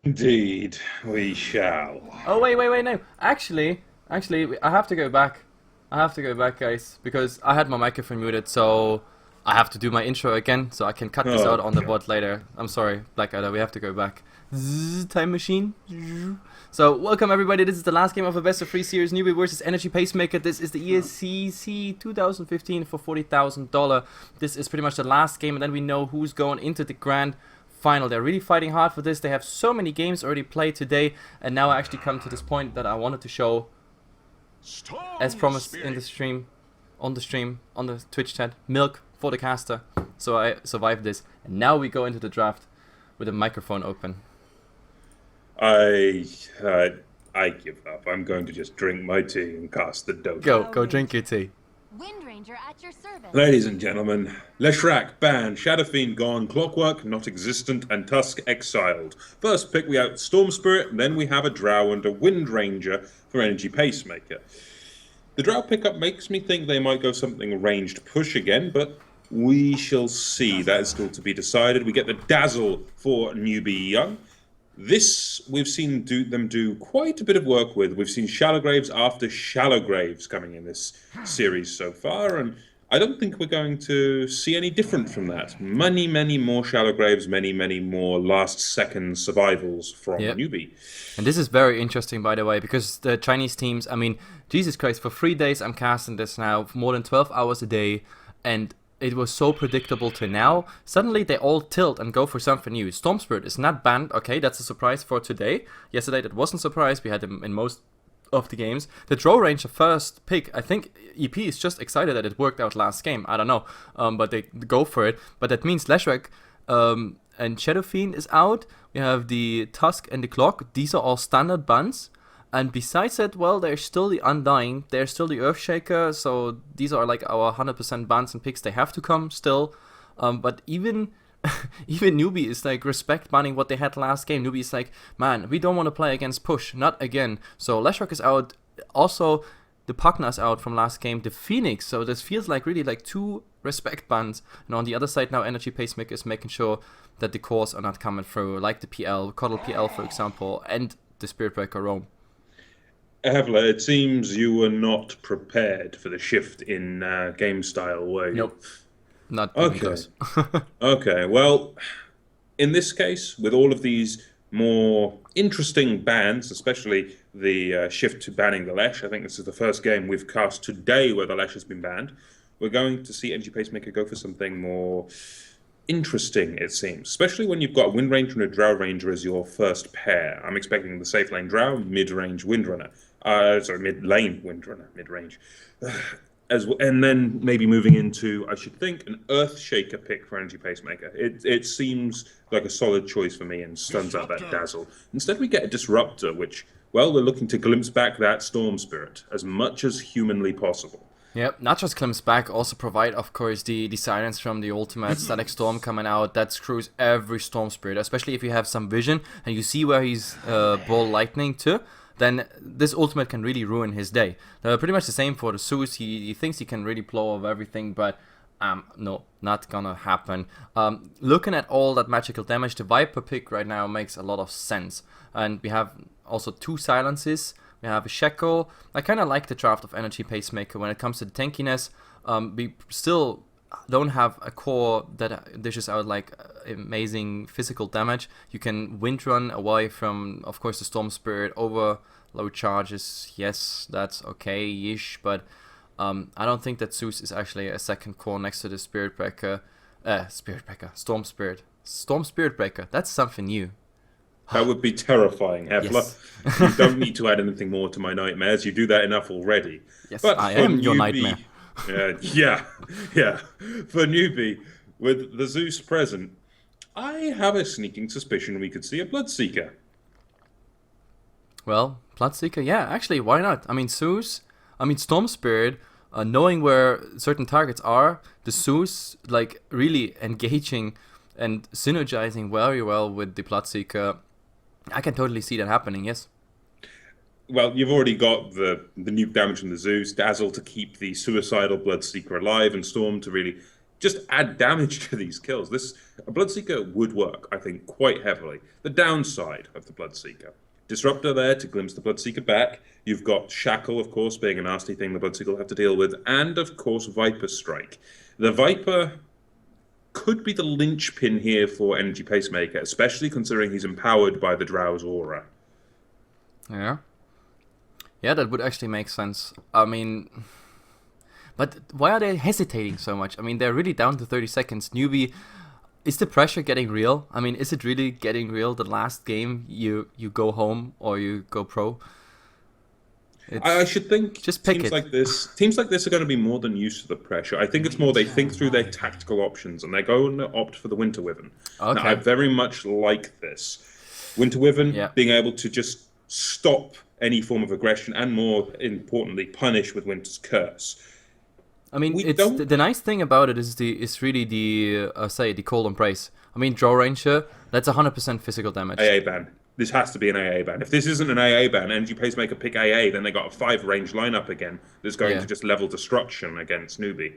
Indeed, we shall. Oh wait, no. Actually, I have to go back. I have to go back, guys, because I had my microphone muted, so I have to do my intro again, so I can cut this out Oh, on the God. VOD later. I'm sorry, Blackadder, we have to go back. Time machine. So, welcome everybody. This is the last game of a best of 3 series, Newbee versus Energy Pacemaker. This is the ESCC 2015 for $40,000. This is pretty much the last game, and then we know who's going into the grand final. They're really fighting hard for this. They have so many games already played today, and now I actually come to this point that I wanted to show, as promised in the stream, on the Twitch chat, milk for the caster. So I survived this, and now we go into the draft with a microphone open. I, uh, I give up. I'm going to just drink my tea and cast the Dota. Go drink your tea. Wind Ranger at your service. Ladies and gentlemen, Leshrac banned, Shadowfiend gone, Clockwork not existent, and Tusk exiled. First pick we have Storm Spirit, then we have a Drow and a Wind Ranger for Energy Pacemaker. The Drow pickup makes me think they might go something ranged push again, but we shall see. That is still to be decided. We get the Dazzle for Newbee.Y. This we've seen them do quite a bit of work with. We've seen Shallow Graves after Shallow Graves coming in this series so far, and I don't think we're going to see any different from that. Many more Shallow Graves, many more last-second survivals from Yep. Newbee. And this is very interesting, by the way, because the Chinese teams, I mean, Jesus Christ, for 3 days I'm casting this now, for more than 12 hours a day, and it was so predictable to now. Suddenly they all tilt and go for something new. Storm Spirit is not banned, okay, that's a surprise for today. Yesterday that wasn't a surprise, we had them in most of the games. The Draw Range, the first pick, I think EP is just excited that it worked out last game, I don't know, but they go for it. But that means Leshrac and Shadowfiend is out. We have the Tusk and the Clock. These are all standard bans. And besides that, well, there's still the Undying. There's still the Earthshaker. So these are like our 100% bans and picks. They have to come still. But even even Newbee is like respect banning what they had last game. Newbee is like, man, we don't want to play against push. Not again. So Leshrac is out. Also, the Pugna's out from last game. The Phoenix. So this feels like really like two respect bans. And on the other side now, Energy Pacemaker is making sure that the cores are not coming through. Like the PL, Coddle PL for example. And the Spirit Breaker Roam. Hefla, it seems you were not prepared for the shift in game style, were you? Nope. Not even Okay. close. Okay, well, in this case, with all of these more interesting bans, especially the shift to banning the Lesh, I think this is the first game we've cast today where the Lesh has been banned. We're going to see Energy Pacemaker go for something more interesting, it seems, especially when you've got a Wind Ranger and a Drow Ranger as your first pair. I'm expecting the safe lane Drow, mid-range Windrunner. Mid-lane Windrunner, mid-range. And then maybe moving into, I should think, an Earthshaker pick for Energy Pacemaker. It seems like a solid choice for me and stuns out that Dazzle. Instead, we get a Disruptor, which, well, we're looking to glimpse back that Storm Spirit as much as humanly possible. Yep, not just Clem's back, also provide, of course, the silence from the ultimate Static Storm coming out. That screws every Storm Spirit, especially if you have some vision and you see where he's Ball Lightning to. Then this ultimate can really ruin his day. Pretty much the same for the Zeus. He thinks he can really blow off everything, but no, not gonna happen. Looking at all that magical damage, the Viper pick right now makes a lot of sense. And we have also two silences. We have a Shackle. I kind of like the draft of Energy Pacemaker when it comes to the tankiness. We still don't have a core that dishes out like amazing physical damage. You can wind run away from, of course, the Storm Spirit, overload charges. Yes, that's okay-ish, but I don't think that Zeus is actually a second core next to the Spirit Breaker. Storm Spirit. Storm Spirit Breaker. That's something new. That would be terrifying, Hefla. Yes. You don't need to add anything more to my nightmares. You do that enough already. Yes, But I for am your Newbee- nightmare. Yeah. For Newbee, with the Zeus present, I have a sneaking suspicion we could see a Bloodseeker. Well, Bloodseeker, yeah, actually, why not? I mean, Zeus, Storm Spirit, knowing where certain targets are, the Zeus, like, really engaging and synergizing very well with the Bloodseeker. I can totally see that happening, yes. Well, you've already got the nuke damage from the Zeus, Dazzle to keep the suicidal Bloodseeker alive, and Storm to really just add damage to these kills. A Bloodseeker would work, I think, quite heavily. The downside of the Bloodseeker. Disruptor there to glimpse the Bloodseeker back. You've got Shackle, of course, being a nasty thing the Bloodseeker will have to deal with. And, of course, Viper Strike. The Viper could be the linchpin here for Energy Pacemaker, especially considering he's empowered by the Drow's aura. Yeah. Yeah, that would actually make sense. I mean... But why are they hesitating so much? I mean, they're really down to 30 seconds. Newbee, is the pressure getting real? I mean, is it really getting real? The last game you go home or you go pro? I should think just pick teams like this are going to be more than used to the pressure. I think it's more they think through their tactical options and they're going to opt for the Winter Wyvern. Okay. Now, I very much like this. Winter Wyvern being able to just stop any form of aggression and, more importantly, punish with Winter's Curse. I mean, the nice thing about it is really the Cold Embrace. I mean, Draw Ranger, that's 100% physical damage. AA ban. This has to be an AA ban. If this isn't an AA ban, Energy Pacemaker pick AA, then they got a 5-range lineup again that's going to just level destruction against Newbee.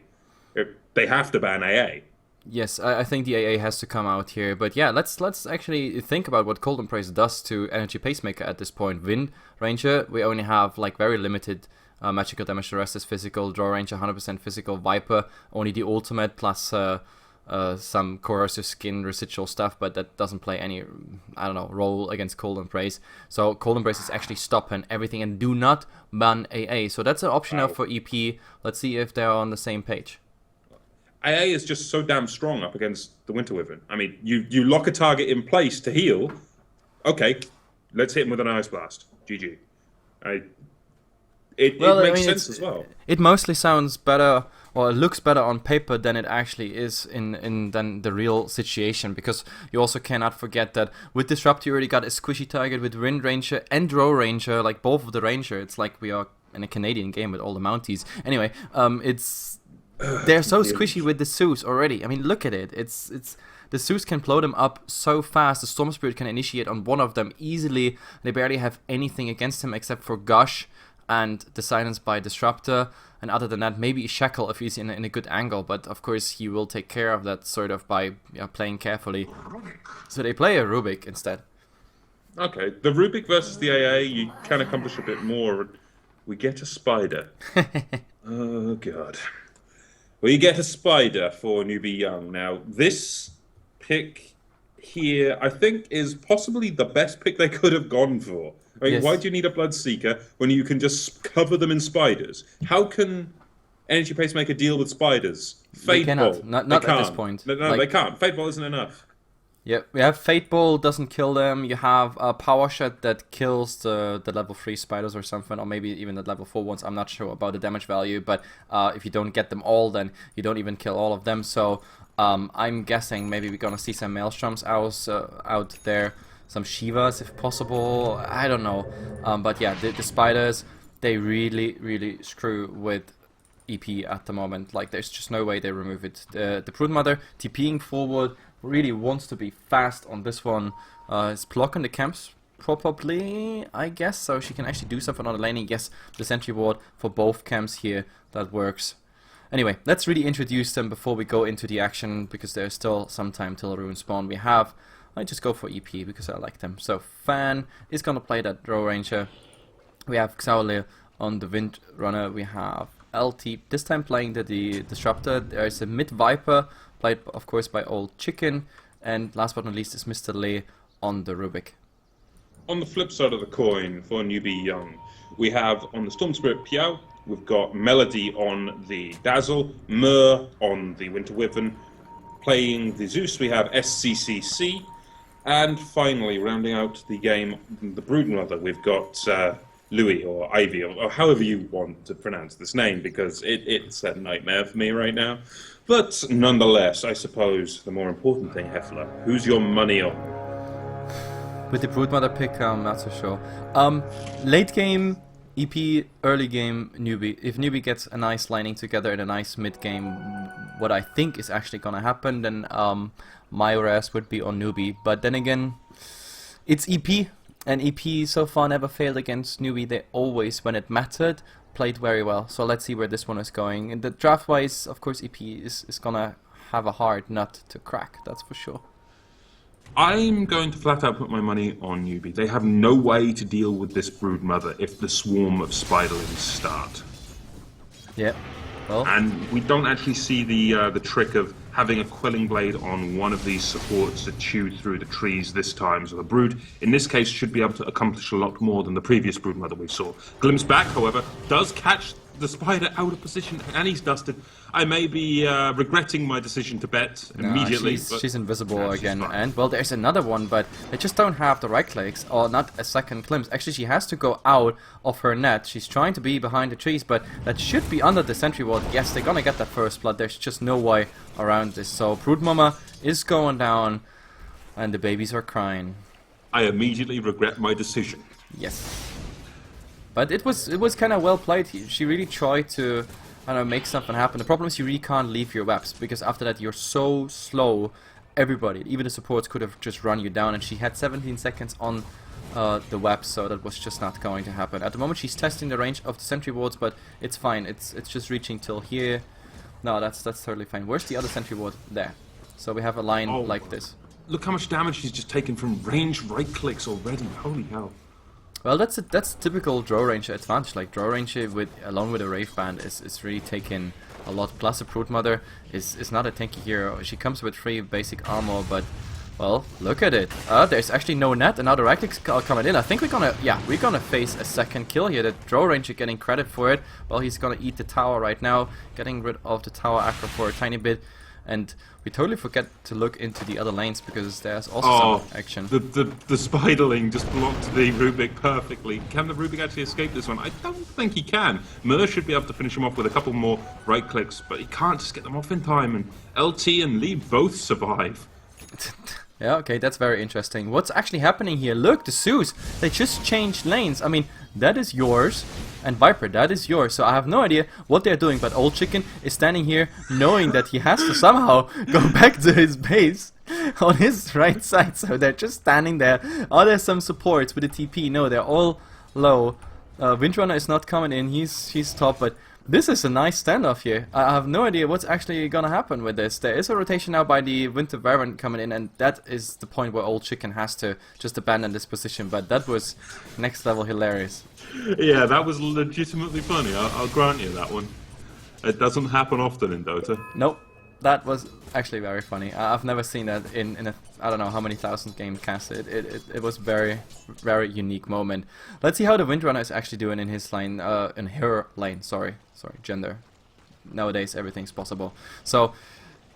They have to ban AA. Yes, I think the AA has to come out here. But yeah, let's actually think about what Cold Embrace does to Energy Pacemaker at this point. Wind Ranger, we only have like very limited magical damage. The rest is physical. Draw Ranger, 100% physical. Viper, only the ultimate plus some corrosive skin residual stuff, but that doesn't play any, I don't know, role against Cold Embrace. So Cold Embrace is actually stopping everything and do not ban AA. So that's an option now for EP. Let's see if they're on the same page. AA is just so damn strong up against the Winter Wyvern. I mean, you lock a target in place to heal. Okay, let's hit him with an Ice Blast. GG. It makes sense as well. It mostly sounds better, or it looks better on paper than it actually is in the real situation, because you also cannot forget that with Disrupt you already got a squishy target with Wind Ranger and Draw Ranger, like both of the Ranger. It's like we are in a Canadian game with all the Mounties. Anyway, they're so squishy with the Zeus already. I mean, look at it. It's the Zeus can blow them up so fast. The Storm Spirit can initiate on one of them easily. They barely have anything against him except for Gush and the Silence by Disruptor, and other than that, maybe Shackle if he's in a good angle, but of course he will take care of that sort of by playing carefully. So they play a Rubik instead. Okay, the Rubik versus the AA, you can accomplish a bit more. We get a Spider. Oh, God. We get a Spider for Newbee-Y. Now, this pick here, I think, is possibly the best pick they could have gone for. I mean, why do you need a Bloodseeker when you can just cover them in spiders? How can Energy Pacemaker deal with spiders? Fate Ball. Not at this point. No, they can't. Fate Ball isn't enough. Yeah, we have Fate Ball, doesn't kill them. You have a Power Shot that kills the level 3 spiders or something, or maybe even the level 4 ones. I'm not sure about the damage value, but if you don't get them all, then you don't even kill all of them. So I'm guessing maybe we're gonna see some Maelstroms out there. Some Shivas if possible, I don't know. But yeah, the spiders, they really screw with EP at the moment. Like, there's just no way they remove it. The Broodmother TPing forward really wants to be fast on this one. Is blocking the camps probably, I guess, so she can actually do something on the laning. Yes, the sentry ward for both camps here, that works. Anyway, let's really introduce them before we go into the action, because there's still some time till Rune spawn. I just go for EP because I like them. So Fan is gonna play that Draw Ranger. We have Xaole on the Wind Runner. We have LT this time playing the Disruptor. There is a Mid Viper played of course by Old Chicken, and last but not least is Mr. Lee on the Rubik. On the flip side of the coin for Newbee-Y, we have on the Storm Spirit Piao, we've got Melody on the Dazzle, Mur on the Winter Wyvern. Playing the Zeus, we have SCCC. And finally, rounding out the game, the Broodmother, we've got Louis or Ivy, or however you want to pronounce this name, because it's a nightmare for me right now. But nonetheless, I suppose the more important thing, Hefla, who's your money on? With the Broodmother pick, I'm not so sure. Late game, EP, early game, Newbee. If Newbee gets a nice lining together in a nice mid game, what I think is actually gonna happen, then my RAS would be on Newbee. But then again, it's EP, and EP so far never failed against Newbee. They always, when it mattered, played very well. So let's see where this one is going. And the draft-wise, of course, EP is gonna have a hard nut to crack, that's for sure. I'm going to flat out put my money on Newbee. They have no way to deal with this brood mother if the swarm of spiderlings start. Yeah. Well, And we don't actually see the trick of having a quelling blade on one of these supports to chew through the trees this time. So the brood, in this case, should be able to accomplish a lot more than the previous brood mother we saw. Glimpse back, however, does catch the spider out of position, and he's dusted. I may be regretting my decision to bet immediately. She's invisible she's again, fine. and well, there's another one, but they just don't have the right clicks, or not a second glimpse. Actually, she has to go out of her net. She's trying to be behind the trees, but that should be under the sentry ward. Yes, they're gonna get that first blood. There's just no way around this. So Brood Mama is going down, and the babies are crying. I immediately regret my decision. Yes. But it was kind of well played. She really tried to, I don't know, make something happen. The problem is you really can't leave your webs, because after that you're so slow. Everybody, even the supports, could have just run you down, and she had 17 seconds on the web, so that was just not going to happen. At the moment she's testing the range of the sentry wards, but it's fine. It's just reaching till here. No, that's totally fine. Where's the other sentry ward? There. So we have a line like this. Look how much damage she's just taken from range right clicks already. Holy hell. Well, that's typical draw range advantage. Like draw range along with a Wraith Band is really taking a lot. Plus a Brood Mother is not a tanky hero. She comes with 3 basic armor, but well, look at it. There's actually no net, and now the right clicks are coming in. I think we're gonna face a second kill here. The draw ranger getting credit for it. Well, he's gonna eat the tower right now, getting rid of the tower aggro for a tiny bit. And we totally forget to look into the other lanes, because there's also some action. The spiderling just blocked the Rubik perfectly. Can the Rubik actually escape this one? I don't think he can. Mur should be able to finish him off with a couple more right clicks, but he can't just get them off in time. And LT and Lee both survive. Yeah, okay, that's very interesting. What's actually happening here? Look, the Zeus, they just changed lanes. I mean, that is yours, and Viper, that is yours. So I have no idea what they're doing, but Old Chicken is standing here knowing that he has to somehow go back to his base on his right side. So they're just standing there. Are there some supports with the TP? No, they're all low. Windrunner is not coming in, he's top, but this is a nice standoff here. I have no idea what's actually gonna happen with this. There is a rotation now by the Winter Baron coming in, and that is the point where Old Chicken has to just abandon this position. But that was next level hilarious. Yeah, that was legitimately funny. I'll grant you that one. It doesn't happen often in Dota. Nope, that was actually very funny. I've never seen that in a, I don't know how many thousand game cast. It was very unique moment. Let's see how the Windrunner is actually doing in his lane, in her lane. Sorry, gender. Nowadays everything's possible. So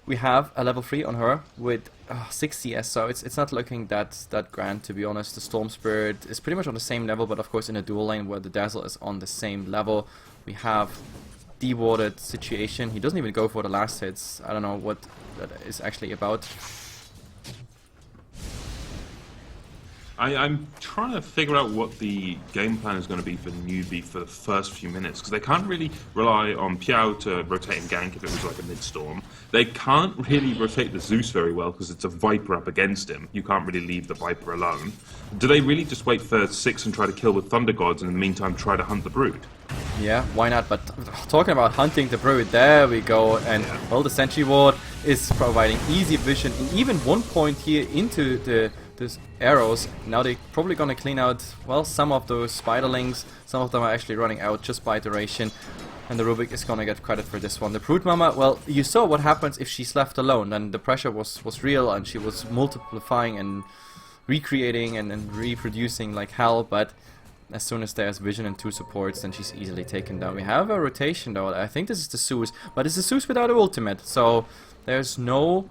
we have a level 3 on her with 6 CS, so it's not looking that grand, to be honest. The Storm Spirit is pretty much on the same level, but of course in a dual lane where the Dazzle is on the same level. We have dewarded situation. He doesn't even go for the last hits. I don't know what that is actually about. I'm trying to figure out what the game plan is going to be for Newbee for the first few minutes, because they can't really rely on Piao to rotate and gank if it was like a mid-storm. They can't really rotate the Zeus very well because it's a Viper up against him. You can't really leave the Viper alone. Do they really just wait for 6 and try to kill with Thunder Gods, and in the meantime try to hunt the Brood? Yeah, why not? But talking about hunting the Brood, there we go. And well, the Sentry Ward is providing easy vision, and even 1 point here into the arrows. Now they're probably gonna clean out, well, some of those spiderlings. Some of them are actually running out just by duration, and the Rubik is gonna get credit for this one. The Brood Mama, well, you saw what happens if she's left alone. Then the pressure was real, and she was multiplying and recreating and reproducing like hell. But as soon as there's vision and 2 supports, then she's easily taken down. We have a rotation though. I think this is the Zeus, but it's the Zeus without an ultimate, so there's no...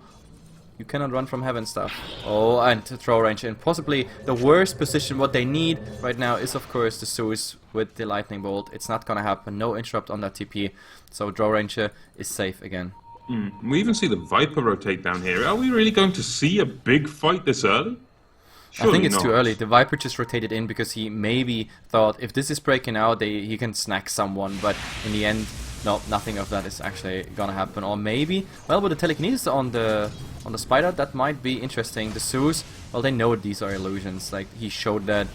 You cannot run from heaven stuff. Oh, and throw range. And possibly the worst position, what they need right now is of course the Zeus with the lightning bolt. It's not gonna happen. No interrupt on that TP. So draw ranger is safe again. We even see the Viper rotate down here. Are we really going to see a big fight this early? Surely I think it's not. too early. The Viper just rotated in because he maybe thought if this is breaking out, he can snack someone. But in the end, no, nothing of that is actually gonna happen. Or maybe, well, with the telekinesis on the spider, that might be interesting. The Zeus, well, they know these are illusions. Like he showed that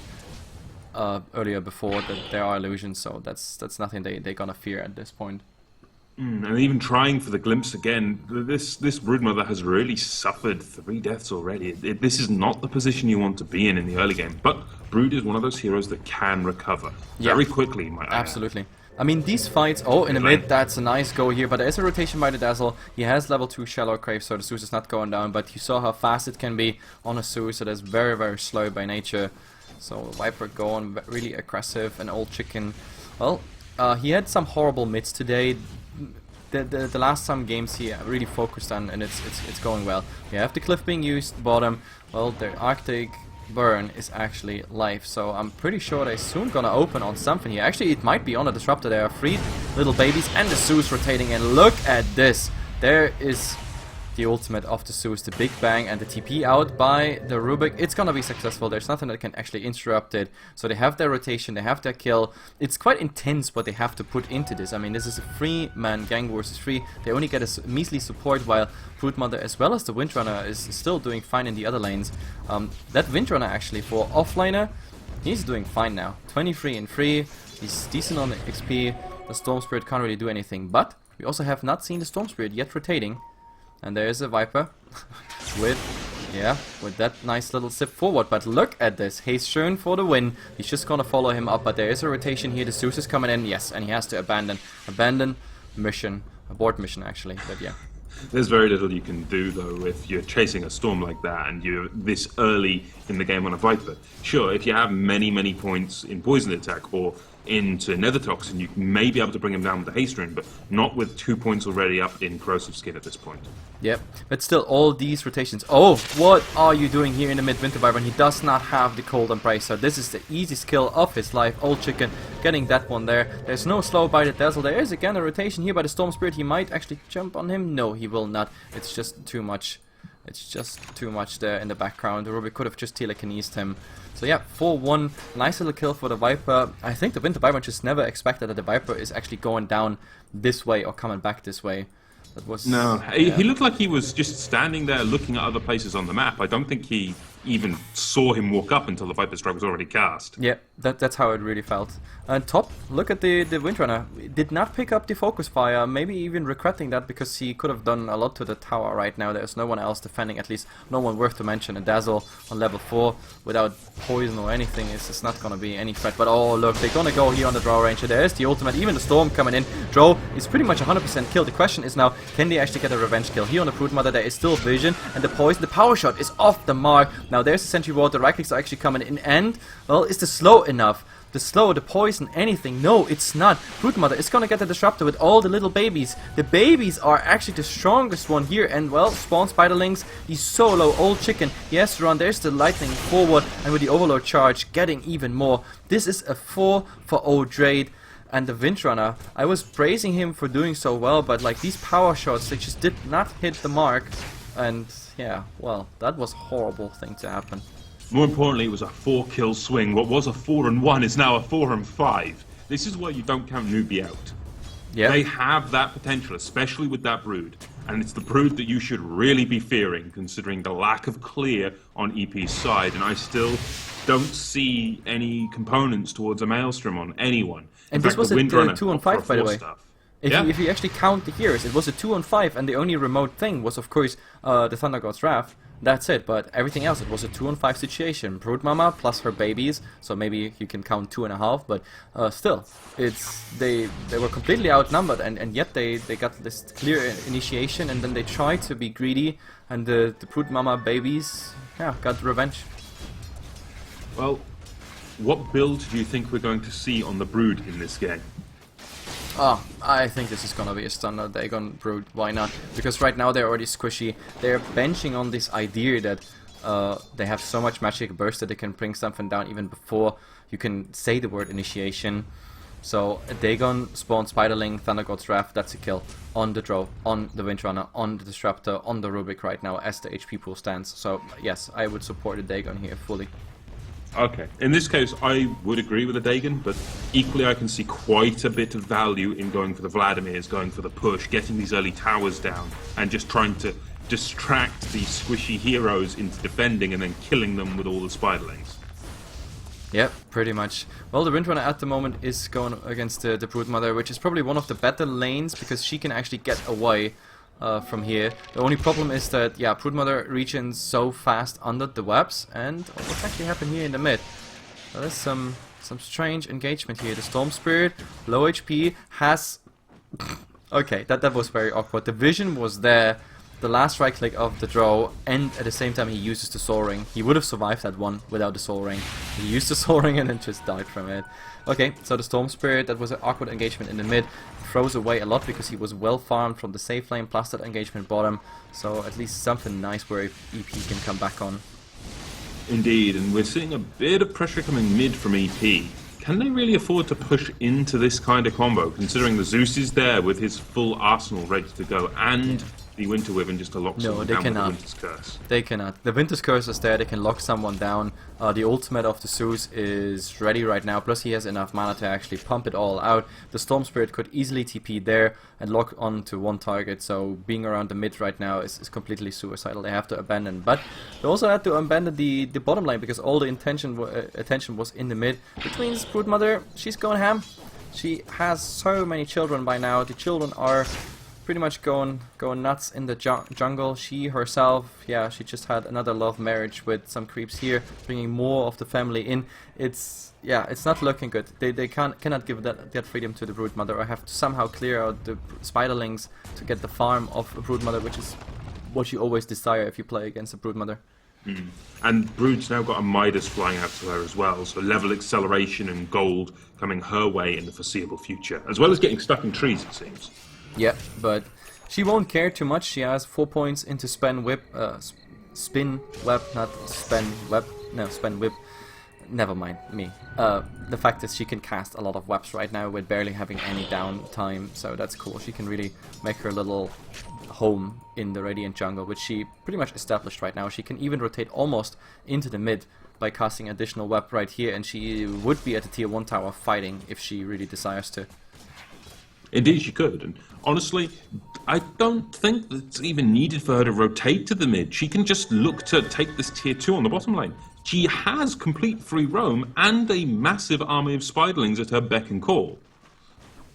earlier before that there are illusions, so that's nothing they're gonna fear at this point. And even trying for the glimpse again, this Broodmother has really suffered 3 deaths already. This is not the position you want to be in the early game, but Brood is one of those heroes that can recover very quickly, might I add. Absolutely. I mean, these fights... Oh, in the mid, that's a nice go here, but there is a rotation by the Dazzle. He has level 2 Shallow Crave, so the Zeus is not going down, but you saw how fast it can be on a Zeus, so that's very, very slow by nature. So Viper going really aggressive, and Old Chicken... Well, he had some horrible mids today. The last some games he really focused on, and it's going well. You have the Cliff being used, bottom. Well, the Arctic Burn is actually live, so I'm pretty sure they're soon gonna open on something here. Actually, it might be on a Disruptor. There are 3 little babies and the Zeus rotating, and look at this. There is the ultimate of the Zeus, the Big Bang, and the TP out by the Rubik. It's gonna be successful. There's nothing that can actually interrupt it. So they have their rotation, they have their kill. It's quite intense what they have to put into this. I mean, this is a 3-man gang versus 3. They only get a measly support, while Broodmother as well as the Windrunner is still doing fine in the other lanes. That Windrunner actually, for offlaner, he's doing fine now. 23 and 3. He's decent on the XP. The Storm Spirit can't really do anything, but we also have not seen the Storm Spirit yet rotating. And there's a Viper with that nice little zip forward. But look at this. Haystern for the win. He's just gonna follow him up, but there is a rotation here. The Zeus is coming in, yes, and he has to abandon mission, abort mission actually, but yeah. There's very little you can do, though, if you're chasing a Storm like that and you're this early in the game on a Viper. Sure, if you have many points in Poison Attack or into Nether Toxin, you may be able to bring him down with the Haste Rune, but not with 2 points already up in Corrosive Skin at this point. Yep, but still, all these rotations. Oh, what are you doing here in the mid Winter Wyvern? He does not have the Cold Embrace, so this is the easiest kill of his life. Old Chicken getting that one there. There's no slow by the Dazzle. There is again a rotation here by the Storm Spirit. He might actually jump on him. No, he will not. It's just too much. It's just too much there in the background. The Rubik could have just telekinesed him. So yeah, 4-1. Nice little kill for the Viper. I think the Winter Wyvern just never expected that the Viper is actually going down this way or coming back this way. That was... No, he looked like he was just standing there looking at other places on the map. I don't think he even saw him walk up until the Viper Strike was already cast. Yeah, that's how it really felt. And top, look at the Windrunner. Did not pick up the focus fire, maybe even regretting that because he could have done a lot to the tower right now. There's no one else defending, at least no one worth to mention. A Dazzle on level 4 without poison or anything is just not gonna be any threat. But oh look, they're gonna go here on the Drow Ranger. There's the ultimate, even the Storm coming in. Drow is pretty much 100% killed. The question is now, can they actually get a revenge kill? Here on the Broodmother there is still vision, and the poison, the power shot is off the mark. Now there's the Sentry Ward, the right clicks are actually coming in, and well, is the slow enough? The slow, the poison, anything? No, it's not. Broodmother is gonna get the Disruptor with all the little babies. The babies are actually the strongest one here, and well, spawn Spiderlings, he's so low. Old Chicken, he has to run. There's the Lightning forward, and with the Overload charge, getting even more. This is a 4 for Old Drade. And the Windrunner, I was praising him for doing so well, but like these power shots, they just did not hit the mark. And yeah, well, that was a horrible thing to happen. More importantly, it was a 4-kill swing. What was a 4-1 is now a 4-5. This is why you don't count Newbee out. Yeah. They have that potential, especially with that Brood. And it's the Brood that you should really be fearing, considering the lack of clear on EP's side. And I still don't see any components towards a Maelstrom on anyone. And this was a 2-on-5, by the way. If you actually count the heroes, it was a 2-on-5, and the only remote thing was, of course, the Thunder God's Wrath. That's it, but everything else, it was a 2-on-5 situation. Broodmama plus her babies, so maybe you can count 2.5, but still, they were completely outnumbered, and yet they got this clear initiation, and then they tried to be greedy, and the Broodmama babies, yeah, got revenge. Well, what build do you think we're going to see on the Brood in this game? Oh, I think this is gonna be a standard Dagon Brood. Why not? Because right now they're already squishy. They're benching on this idea that they have so much magic burst that they can bring something down even before you can say the word initiation. So a Dagon, Spawn, Spiderling, Thunder God's Wrath, that's a kill on the Drow, on the Windrunner, on the Disruptor, on the Rubik right now as the HP pool stands. So yes, I would support a Dagon here fully. Okay, in this case I would agree with the Dagon, but equally I can see quite a bit of value in going for the Vladimirs, going for the push, getting these early towers down, and just trying to distract these squishy heroes into defending and then killing them with all the Spiderlings. Yep, pretty much. Well, the Windrunner at the moment is going against the Broodmother, which is probably one of the better lanes because she can actually get away from here. The only problem is that, yeah, Broodmother reaches so fast under the webs, and what's actually happened here in the mid? There's some strange engagement here. The Storm Spirit, low HP, has... okay, that was very awkward. The vision was there. The last right click of the draw, and at the same time he uses the Soul Ring. He would have survived that one without the Soul Ring. He used the Soul Ring and then just died from it. Okay, so the Storm Spirit, that was an awkward engagement in the mid. Throws away a lot because he was well farmed from the safe lane plus that engagement bottom. So at least something nice where EP can come back on. Indeed, and we're seeing a bit of pressure coming mid from EP. Can they really afford to push into this kind of combo, considering the Zeus is there with his full arsenal ready to go, and the Winter Wyvern just to lock someone down with the Winter's Curse? They cannot. The Winter's Curse is there, they can lock someone down. The ultimate of the Zeus is ready right now, plus he has enough mana to actually pump it all out. The Storm Spirit could easily TP there and lock on to one target, so being around the mid right now is completely suicidal. They have to abandon, but they also had to abandon the bottom lane because all the attention was in the mid. Which means Broodmother, she's going ham. She has so many children by now. The children are pretty much going nuts in the jungle. She herself, yeah, she just had another love marriage with some creeps here, bringing more of the family in. It's not looking good. They cannot give that freedom to the Broodmother, or have to somehow clear out the spiderlings to get the farm of a Broodmother, which is what you always desire if you play against a Broodmother. And Brood's now got a Midas flying out to her as well, so level acceleration and gold coming her way in the foreseeable future, as well as getting stuck in trees, it seems. Yeah, but she won't care too much. She has 4 points into spin web, not spin web. No, spin whip. Never mind me. The fact is she can cast a lot of webs right now with barely having any downtime, so that's cool. She can really make her little home in the Radiant jungle, which she pretty much established right now. She can even rotate almost into the mid by casting additional web right here, and she would be at the tier 1 tower fighting if she really desires to. Indeed, she could, and honestly, I don't think it's even needed for her to rotate to the mid. She can just look to take this tier 2 on the bottom lane. She has complete free roam and a massive army of spiderlings at her beck and call.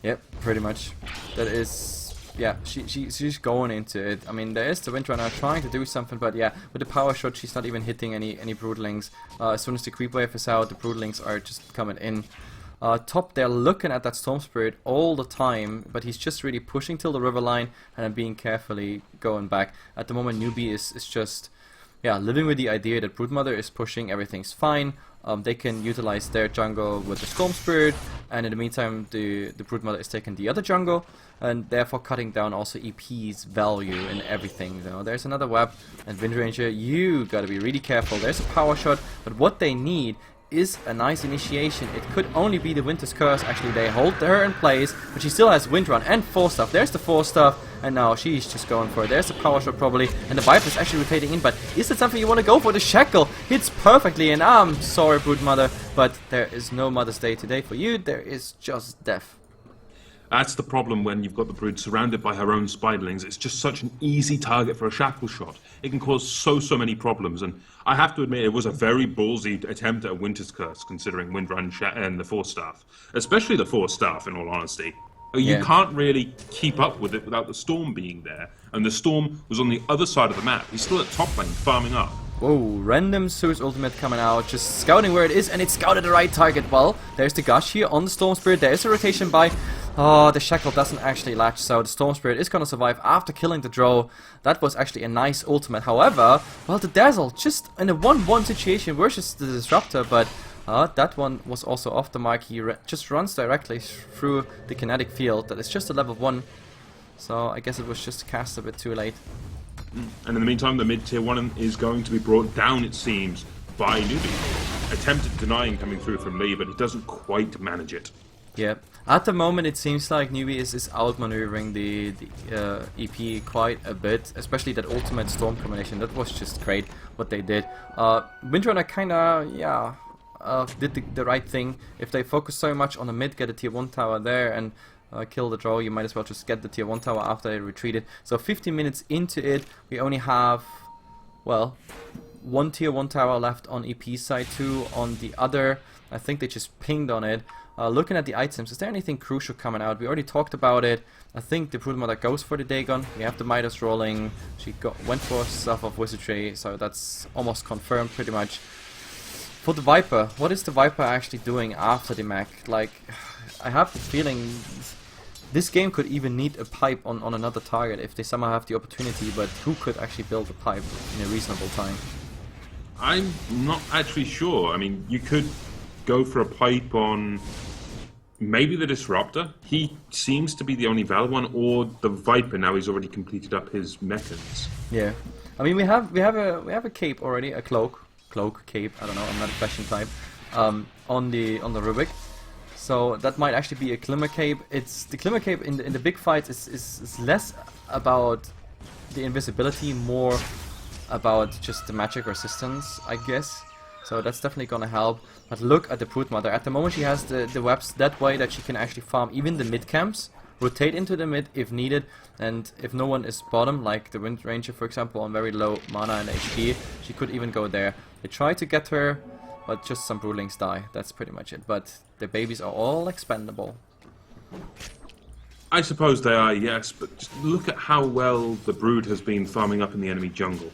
Yep, pretty much. That is, yeah, she's going into it. I mean, there is the Windrunner trying to do something, but yeah, with the power shot, she's not even hitting any broodlings. As soon as the creep wave is out, the broodlings are just coming in. Top, they're looking at that Storm Spirit all the time, but he's just really pushing till the river line and then being carefully going back. At the moment, Newbee is just, yeah, living with the idea that Broodmother is pushing, everything's fine. They can utilize their jungle with the Storm Spirit, and in the meantime, the Broodmother is taking the other jungle, and therefore cutting down also EP's value and everything. You know, there's another web, and Windranger, you gotta be really careful. There's a power shot, but what they need is a nice initiation. It could only be the Winter's Curse. Actually, they hold her in place, but she still has Windrun and 4 stuff. There's the 4 stuff, and now she's just going for it. There's the power shot probably, and the Viper is actually rotating in, but is that something you want to go for? The Shackle hits perfectly, and I'm sorry, Broodmother, but there is no Mother's Day today for you. There is just death. That's the problem when you've got the Brood surrounded by her own spiderlings. It's just such an easy target for a shackle shot. It can cause so many problems, and I have to admit it was a very ballsy attempt at a Winter's Curse, considering Windrun and the 4 staff. Especially the 4 staff, in all honesty. You can't really keep up with it without the Storm being there, and the Storm was on the other side of the map. He's still at top lane, farming up. Whoa, random Zeus ultimate coming out, just scouting where it is, and it scouted the right target. Well, there's the Gush here on the Storm Spirit, there's a rotation by... Oh, the Shackle doesn't actually latch, so the Storm Spirit is gonna survive after killing the Drow. That was actually a nice ultimate. However, well, the Dazzle, just in a 1-1 situation versus the Disruptor, but that one was also off the mark. He just runs directly through the kinetic field. That is just a level 1, so I guess it was just cast a bit too late. And in the meantime, the mid-tier 1 is going to be brought down, it seems, by Newbee. Attempted denying coming through from Lee, but he doesn't quite manage it. Yeah, at the moment it seems like Newbee is outmaneuvering the EP quite a bit, especially that ultimate Storm combination. That was just great what they did. Windrunner kinda, yeah, did the right thing. If they focus so much on the mid, get a tier 1 tower there and kill the draw, you might as well just get the tier 1 tower after they retreated. So 15 minutes into it, we only have, well, 1 tier 1 tower left on EP side, 2 on the other. I think they just pinged on it. Looking at the items, is there anything crucial coming out? We already talked about it. I think the Broodmother goes for the Dagon. We have the Midas rolling. She went for stuff of Wizardry, so that's almost confirmed pretty much. For the Viper, what is the Viper actually doing after the mech? Like, I have the feeling this game could even need a pipe on another target if they somehow have the opportunity, but who could actually build a pipe in a reasonable time? I'm not actually sure. I mean, you could go for a pipe on maybe the Disruptor. He seems to be the only valid one, or the Viper. Now he's already completed up his mechans. Yeah, I mean we have a cape already, a cloak cape. I don't know. I'm not a fashion type. On the Rubik. So that might actually be a Glimmer Cape. It's the Glimmer Cape in the big fights is less about the invisibility, more about just the magic resistance, I guess. So that's definitely gonna help. But look at the Broodmother. At the moment she has the webs that way that she can actually farm even the mid camps, rotate into the mid if needed, and if no one is bottom, like the Wind Ranger for example, on very low mana and HP, she could even go there. They try to get her, but just some Broodlings die. That's pretty much it. But the babies are all expendable. I suppose they are, yes, but just look at how well the Brood has been farming up in the enemy jungle.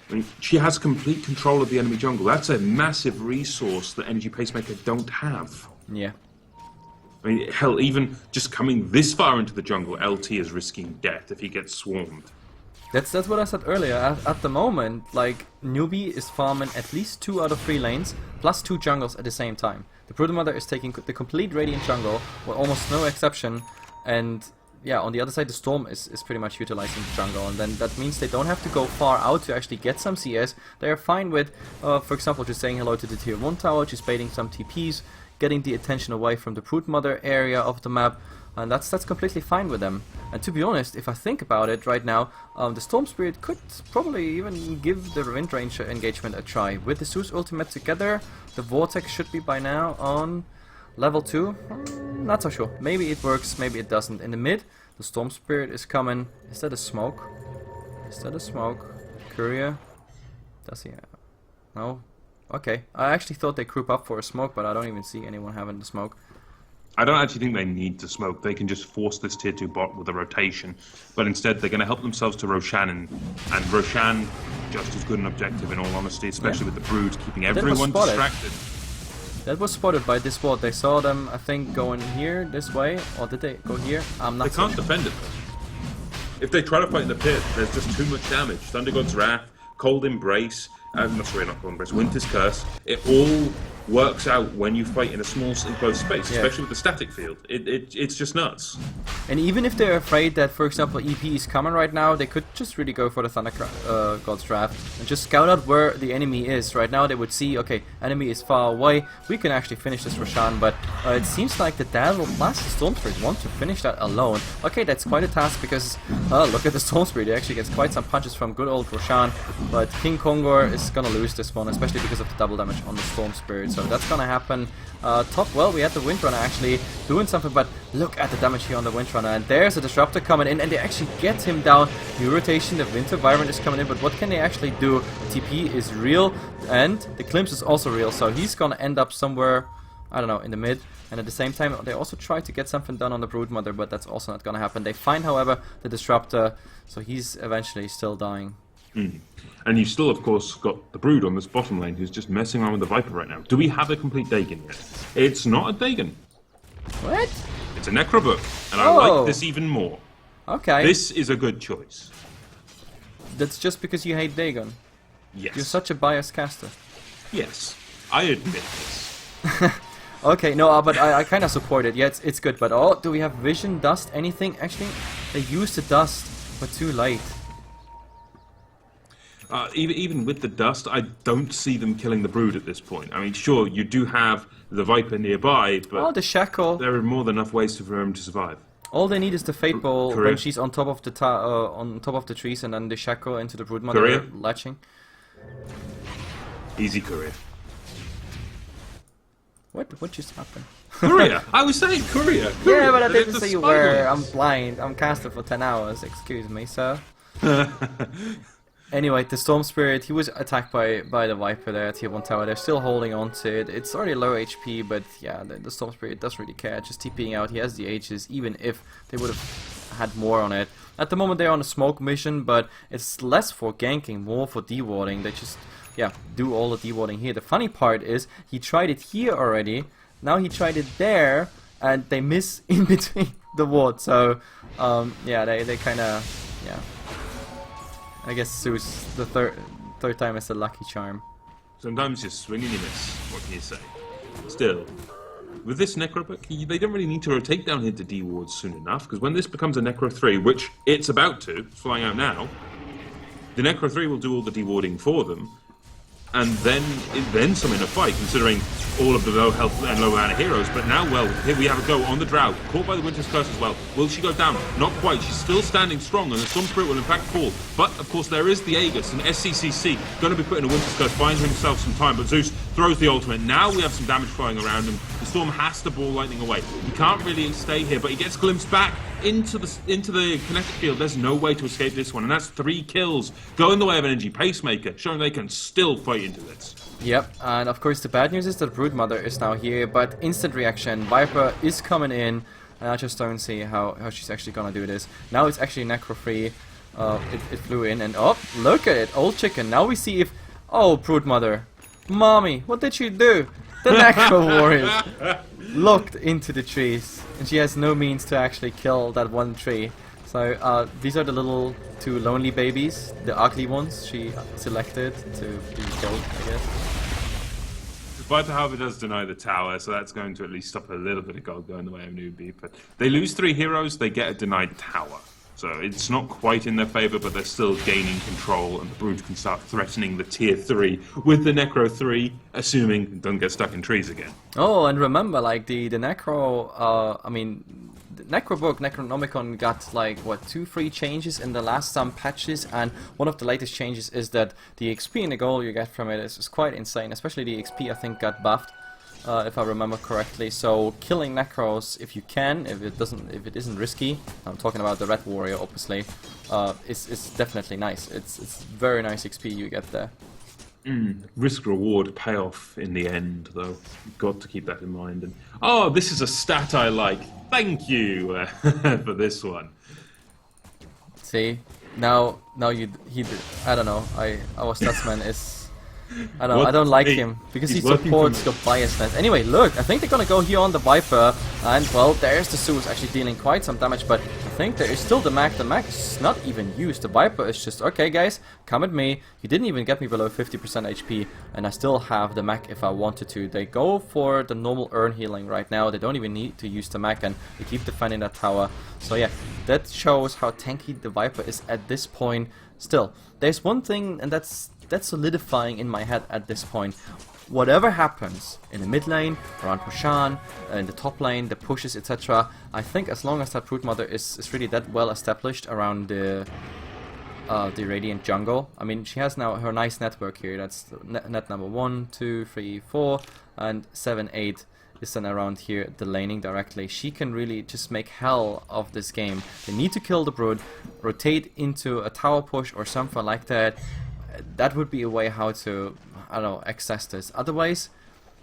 I mean, she has complete control of the enemy jungle. That's a massive resource that Energy Pacemaker don't have. Yeah. I mean, hell, even just coming this far into the jungle, LT is risking death if he gets swarmed. That's what I said earlier. At the moment, like, Newbee is farming at least 2 out of 3 lanes, plus 2 jungles at the same time. The Broodmother is taking the complete Radiant jungle, with almost no exception, and yeah, on the other side the Storm is pretty much utilizing the jungle, and then that means they don't have to go far out to actually get some CS. They are fine with, for example, just saying hello to the tier 1 tower, just baiting some TPs, getting the attention away from the Broodmother area of the map, and that's completely fine with them. And to be honest, if I think about it right now, the Storm Spirit could probably even give the Wind Ranger engagement a try. With the Zeus ultimate together, the Vortex should be by now on level 2. Not so sure. Maybe it works, maybe it doesn't. In the mid, the Storm Spirit is coming. Is that a smoke? Is that a smoke? Courier? Does he? No? Okay. I actually thought they group up for a smoke, but I don't even see anyone having the smoke. I don't actually think they need to smoke. They can just force this tier 2 bot with a rotation. But instead, they're going to help themselves to Roshan. And Roshan, just as good an objective in all honesty, especially with the Brood, keeping everyone distracted. That was spotted by this ward. They saw them, I think, going here, this way. Or did they go here? I'm not They can't defend it. If they try to fight in the pit, there's just too much damage. Thunder God's Wrath, Cold Embrace, not Cold Embrace, Winter's Curse. It all works out when you fight in a small enclosed space, especially with the static field. It's just nuts. And even if they're afraid that, for example, EP is coming right now, they could just really go for the Thunder God's Wrath and just scout out where the enemy is. Right now they would see, okay, enemy is far away, we can actually finish this Roshan, but it seems like the Dazzle plus the Storm Spirit want to finish that alone. Okay, that's quite a task because, look at the Storm Spirit, he actually gets quite some punches from good old Roshan, but King Kongor is gonna lose this one, especially because of the double damage on the Storm Spirit. So that's gonna happen. Top, well, we had the Windrunner actually doing something, but look at the damage here on the Windrunner, and there's a Disruptor coming in, and they actually get him down. New rotation, the Winter Vibrant is coming in, but what can they actually do? The TP is real, and the Glimpse is also real, so he's gonna end up somewhere, I don't know, in the mid. And at the same time, they also try to get something done on the Broodmother, but that's also not gonna happen. They find, however, the Disruptor, so he's eventually still dying. And you've still, of course, got the Brood on this bottom lane who's just messing around with the Viper right now. Do we have a complete Dagon yet? It's not a Dagon. What? It's a Necrobook, and I like this even more. Okay. This is a good choice. That's just because you hate Dagon. Yes. You're such a biased caster. Yes, I admit this. Okay, no, but I kind of support it. Yeah, it's good, but oh, do we have Vision, Dust, anything? Actually, they used the Dust, but too late. Even with the Dust, I don't see them killing the Brood at this point. I mean, sure, you do have the Viper nearby, but the Shackle. There are more than enough ways for him to survive. All they need is the Fate Ball Courier. when she's on top of the trees, and then the Shackle into the Broodmother latching. Easy Courier. What just happened? Courier! I was saying Courier! Yeah, but I didn't say you were. I'm blind. I'm casted for 10 hours. Excuse me, sir. Anyway, the Storm Spirit, he was attacked by the Viper there at tier 1 tower. They're still holding on to it. It's already low HP, but yeah, the Storm Spirit doesn't really care. Just TPing out. He has the H's, even if they would have had more on it. At the moment, they're on a smoke mission, but it's less for ganking, more for dewarding. They just, yeah, do all the dewarding here. The funny part is, he tried it here already. Now he tried it there, and they miss in between the ward. So, yeah, they kind of, yeah. I guess Zeus, the third time is a lucky charm. Sometimes you swing and you miss. What can you say? Still, with this Necrobook, they don't really need to rotate down here to D-wards soon enough, because when this becomes a Necro 3, which it's about to, it's flying out now, the Necro 3 will do all the dewarding for them, and then some in a fight, considering all of the low health and low mana heroes. But now, well, here we have a go on the Drought, caught by the Winter's Curse as well. Will she go down? Not quite. She's still standing strong, and the Storm Spirit will in fact fall. But, of course, there is the Aegis, and SCCC going to be putting a Winter's Curse, buying himself some time, but Zeus throws the ultimate. Now we have some damage flowing around him. The Storm has to ball lightning away. He can't really stay here, but he gets glimpsed back into the kinetic field. There's no way to escape this one, and that's 3 kills going the way of Energy Pacemaker, showing they can still fight into this. Yep, and of course the bad news is that Broodmother is now here, but instant reaction. Viper is coming in, and I just don't see how she's actually gonna do this. Now it's actually Necro free. It flew in, and oh, look at it, old chicken. Now we see if, oh, Broodmother, mommy, what did she do? The Necro Warriors locked into the trees, and she has no means to actually kill that one tree. So these are the little 2 lonely babies, the ugly ones she selected to be killed, I guess. Viper, however, does deny the tower, so that's going to at least stop a little bit of gold going the way of Newbee. But they lose 3 heroes, they get a denied tower. So it's not quite in their favour, but they're still gaining control, and the Brood can start threatening the tier 3 with the Necro 3, assuming it doesn't get stuck in trees again. Oh, and remember, like, the Necro, I mean, the Necrobook, Necronomicon got, like, what, 2-3 changes in the last some patches, and one of the latest changes is that the XP and the gold you get from it is quite insane, especially the XP, I think, got buffed. If I remember correctly. So killing Necros, if you can, if it isn't risky, I'm talking about the Red Warrior, obviously, is definitely nice. It's very nice XP you get there. Risk reward payoff in the end, though. You've got to keep that in mind. And oh, this is a stat I like. Thank you for this one. See, now I don't know. Our statsman is. I don't like him, because he supports your biasness. Anyway, look, I think they're gonna go here on the Viper, and well, there's the Zeus actually dealing quite some damage, but I think there is still the Mag. The Mag is not even used. The Viper is just, okay guys, come at me. You didn't even get me below 50% HP, and I still have the Mag if I wanted to. They go for the normal urn healing right now. They don't even need to use the Mag, and they keep defending that tower. So yeah, that shows how tanky the Viper is at this point. Still, there's one thing, and that's solidifying in my head at this point. Whatever happens in the mid lane, around Pushan, in the top lane, the pushes, etc., I think as long as that Broodmother is really that well established around the Radiant jungle. I mean, she has now her nice network here. That's net number 1, 2, 3, 4, and 7, 8 is then around here, the laning directly. She can really just make hell of this game. They need to kill the Brood, rotate into a tower push or something like that. That would be a way how to, I don't know, access this. Otherwise,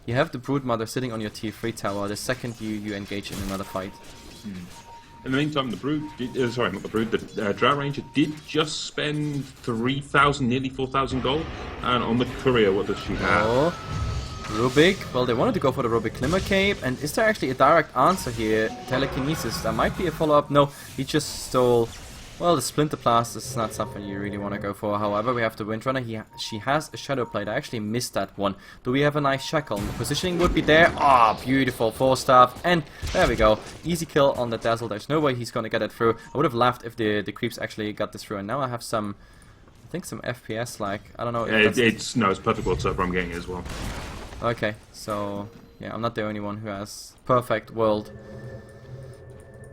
you have the Broodmother sitting on your tier 3 tower the second you engage in another fight. In the meantime, the Brood, sorry, not the Brood, the Drought Ranger did just spend 3,000, nearly 4,000 gold. And on the Courier, what does she have? Oh, Rubik. Well, they wanted to go for the Rubik Glimmer Cape. And is there actually a direct answer here? Telekinesis. There might be a follow-up. No, he just stole. Well, the Splinter Blast is not something you really want to go for. However, we have the Windrunner. She has a Shadow Plate. I actually missed that one. Do we have a nice Shackle? The positioning would be there. Ah, oh, beautiful. 4-staff. And there we go. Easy kill on the Dazzle. There's no way he's going to get it through. I would have laughed if the creeps actually got this through. And now I have some, I think some FPS like. I don't know. If it's perfect world server I'm getting it as well. Okay, so yeah, I'm not the only one who has perfect world.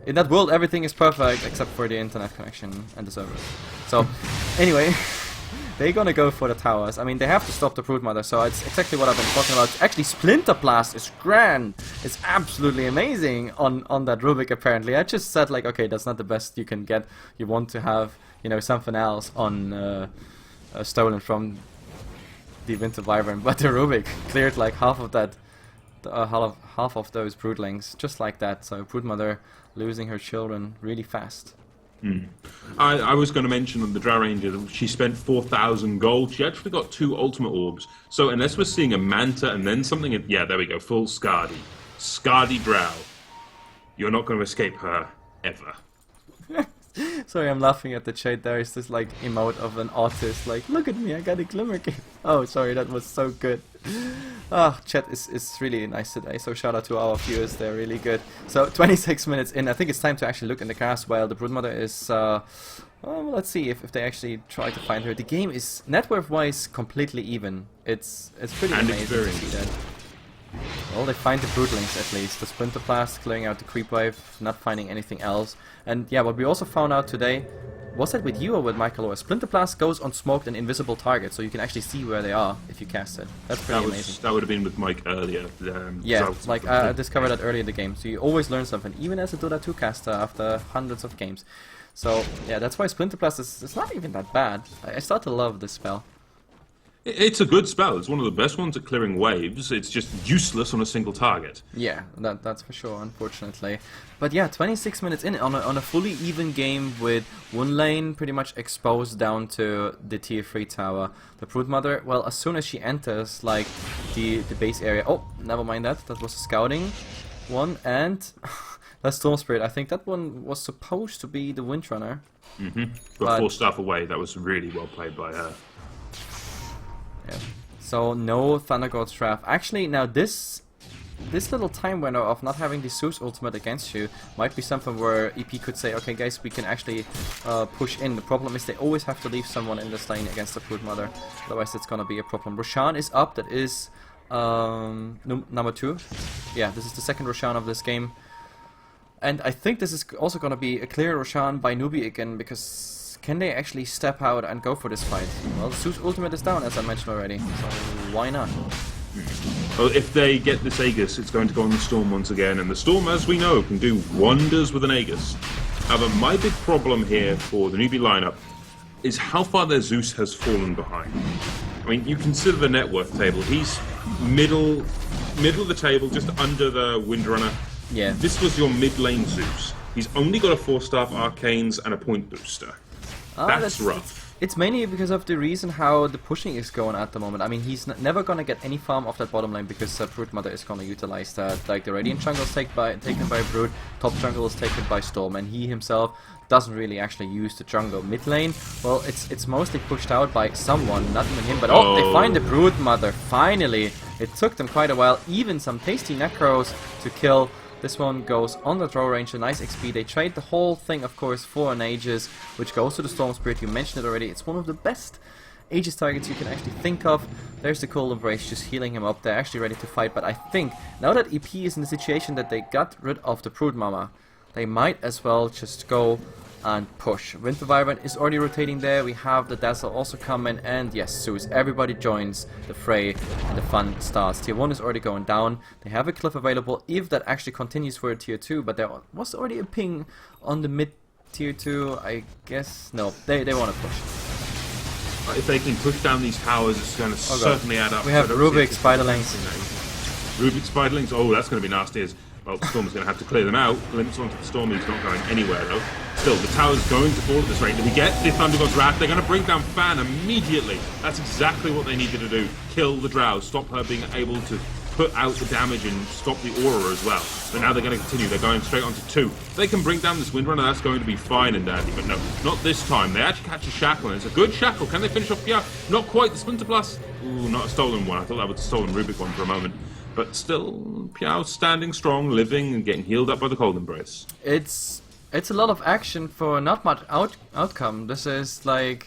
In that world, everything is perfect except for the internet connection and the server. So, anyway, they're gonna go for the towers. I mean, they have to stop the Broodmother, so it's exactly what I've been talking about. Actually, Splinter Blast is grand. It's absolutely amazing on that Rubik, apparently. I just said, like, okay, that's not the best you can get. You want to have, you know, something else on stolen from the Winter Wyvern, but the Rubik cleared like half of that, half of those broodlings, just like that. So Broodmother losing her children really fast. I was going to mention on the Drow Ranger that she spent 4,000 gold. She actually got 2 ultimate orbs. So unless we're seeing a Manta and then something, yeah, there we go, full Skadi Drow. You're not going to escape her ever. Sorry, I'm laughing at the chat. There is this like emote of an artist, like, look at me, I got a glimmer game. Oh, sorry, that was so good. Ah, chat is really nice today, so shout out to our viewers, they're really good. So 26 minutes in, I think it's time to actually look in the cast while the Broodmother is, well, let's see if they actually try to find her. The game is, net worth wise, completely even. It's pretty amazing to see that. Well, they find the Broodlings at least. The Splinter Blast clearing out the creep wave, not finding anything else. And yeah, what we also found out today, was that with you or with Michael? Or Splinter Blast goes on smoked and invisible targets, so you can actually see where they are if you cast it. That's pretty amazing. That would have been with Mike earlier. Yeah, like I discovered that earlier in the game. So you always learn something, even as a Dota 2 caster after hundreds of games. So yeah, that's why Splinter Blast is not even that bad. I start to love this spell. It's a good spell. It's one of the best ones at clearing waves. It's just useless on a single target. Yeah, that's for sure, unfortunately. But yeah, 26 minutes in on a fully even game with one lane pretty much exposed down to the tier 3 tower. The Broodmother, well, as soon as she enters like the base area... Oh, never mind that. That was a scouting one. And that Storm Spirit, I think that one was supposed to be the Windrunner. But 4 staff away. That was really well played by her. Yeah. So no Thunder God's Wrath. Actually, now this little time window of not having the Zeus ultimate against you might be something where EP could say, okay guys, we can actually push in. The problem is they always have to leave someone in this lane against the Broodmother. Otherwise it's gonna be a problem. Roshan is up. That is number 2. Yeah, this is the second Roshan of this game. And I think this is also gonna be a clear Roshan by Newbee again, because can they actually step out and go for this fight? Well, Zeus ultimate is down, as I mentioned already, so why not? Well, if they get this Aegis, it's going to go on the Storm once again, and the Storm, as we know, can do wonders with an Aegis. However, my big problem here for the Newbee lineup is how far their Zeus has fallen behind. I mean, you consider the net worth table. He's middle of the table, just under the Windrunner. Yeah. This was your mid lane Zeus. He's only got a 4-staff Arcanes and a point booster. That's rough. It's mainly because of the reason how the pushing is going at the moment. I mean, he's never gonna get any farm off that bottom lane because Broodmother is gonna utilize that. Like the Radiant jungle is taken by Brood, top jungle is taken by Storm, and he himself doesn't really actually use the jungle. Mid lane, well, it's mostly pushed out by someone, not even him. But oh, they find the Broodmother finally. It took them quite a while, even some tasty necros to kill. This one goes on the Drow Ranger, nice XP. They trade the whole thing, of course, for an Aegis, which goes to the Storm Spirit. You mentioned it already. It's one of the best Aegis targets you can actually think of. There's the Cold Embrace, just healing him up. They're actually ready to fight, but I think now that EP is in the situation that they got rid of the Broodmama, they might as well just go and push. Winter Wyvern is already rotating there. We have the Dazzle also coming, and yes, Zeus. Everybody joins the fray, and the fun starts. Tier 1 is already going down. They have a cliff available if that actually continues for a tier 2, but there was already a ping on the mid tier 2. I guess no, they want to push. If they can push down these towers, it's going to certainly add up. We have Rubik Spiderlings. Rubik Spiderlings. Oh, that's going to be nasty. Well, the Storm's going to have to clear them out. Limits onto the Storm. He's not going anywhere, though. Still, the tower's going to fall at this rate. If we get the Thunder God's Wrath, they're going to bring down Fan immediately. That's exactly what they needed to do. Kill the Drow. Stop her being able to put out the damage and stop the Aura as well. But now they're going to continue. They're going straight onto 2. If they can bring down this Windrunner, that's going to be fine and dandy. But no, not this time. They actually catch a Shackle, and it's a good Shackle. Can they finish off Piao? Not quite. The Splinter Blast. Ooh, not a stolen one. I thought that was a stolen Rubik one for a moment. But still, Piao standing strong, living, and getting healed up by the Cold Embrace. It's a lot of action for not much outcome. This is like,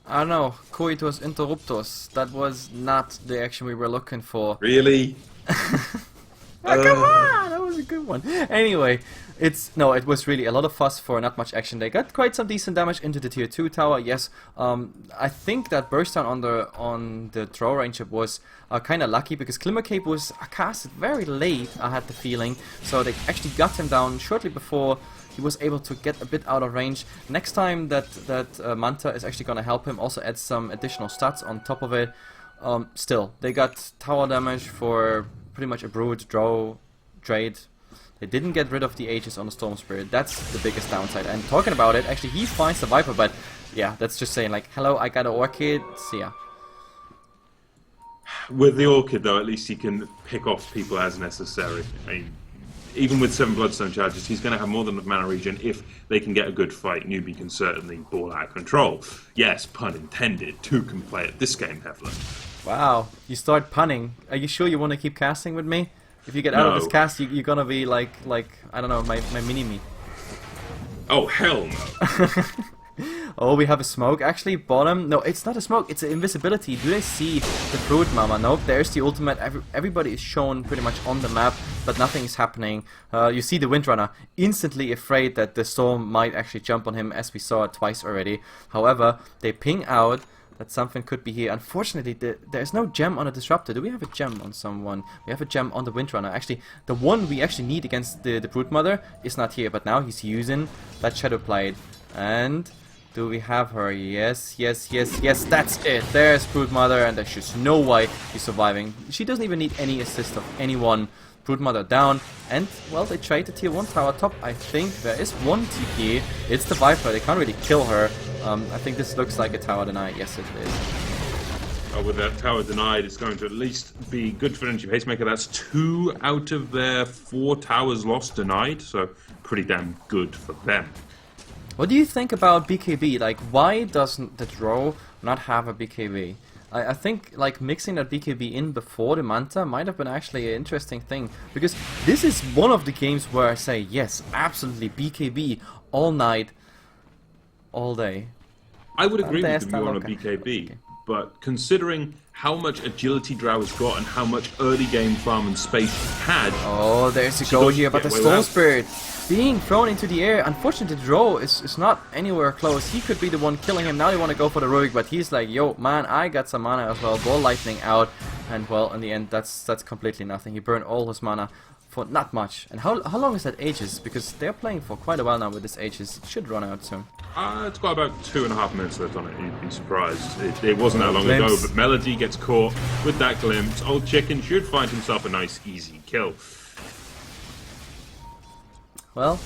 I don't know, coitus interruptus. That was not the action we were looking for. Really? Come on! That was good one. Anyway, it was really a lot of fuss for not much action. They got quite some decent damage into the tier 2 tower. Yes, I think that burst down on the Drow Ranger was kind of lucky because Glimmer Cape was casted very late. I had the feeling, so they actually got him down shortly before he was able to get a bit out of range. Next time that Manta is actually going to help him, also add some additional stats on top of it. Still, they got tower damage for pretty much a Brood Drow trade. They didn't get rid of the Aegis on the Storm Spirit. That's the biggest downside. And talking about it, actually he finds the Viper, but yeah, that's just saying like, hello, I got an Orchid, see ya. With the Orchid though, at least he can pick off people as necessary. I mean, even with 7 Bloodstone charges, he's going to have more than enough mana regen. If they can get a good fight, Newbee can certainly ball out of control. Yes, pun intended, 2 can play at this game, Hefla. Wow, you start punning. Are you sure you want to keep casting with me? If you get out of this cast, you're gonna be like I don't know, my mini-me. Oh, hell no. Oh, we have a smoke. Actually, bottom. No, it's not a smoke. It's an invisibility. Do they see the Brood Mama? Nope. There's the ultimate. Everybody is shown pretty much on the map, but nothing is happening. You see the Windrunner instantly afraid that the storm might actually jump on him, as we saw it twice already. However, they ping out that something could be here. Unfortunately, there's no gem on a Disruptor. Do we have a gem on someone? We have a gem on the Windrunner. Actually, the one we actually need against the Broodmother is not here, but now he's using that Shadow Blade. And do we have her? Yes, yes, yes, yes, that's it. There's Broodmother, and there's just no way he's surviving. She doesn't even need any assist of anyone. Broodmother down, and well, they trade the tier 1 tower top. I think there is one TP. It's the Viper. They can't really kill her. I think this looks like a tower deny. Yes, it is. Oh, with that tower denied, it's going to at least be good for Energy Pacemaker. That's 2 out of their 4 towers lost denied, so pretty damn good for them. What do you think about BKB? Like, why doesn't the Drow not have a BKB? I think like mixing that BKB in before the Manta might have been actually an interesting thing, because this is one of the games where I say yes, absolutely BKB all night, all day. I would agree with you on a BKB, but considering how much agility Drow has got and how much early game farm and space she had... Oh, there's a go here, but the Storm Spirit being thrown into the air. Unfortunately, the Drow is not anywhere close. He could be the one killing him. Now they want to go for the Rurik, but he's like, yo, man, I got some mana as well. Ball Lightning out, and well, in the end, that's completely nothing. He burned all his mana for not much. And how long is that Aegis? Because they're playing for quite a while now with this Aegis. It should run out soon. It's got about 2.5 minutes left on it. You'd be surprised. It wasn't that long ago, but Melody gets caught with that glimpse. Old Chicken should find himself a nice, easy kill. Well,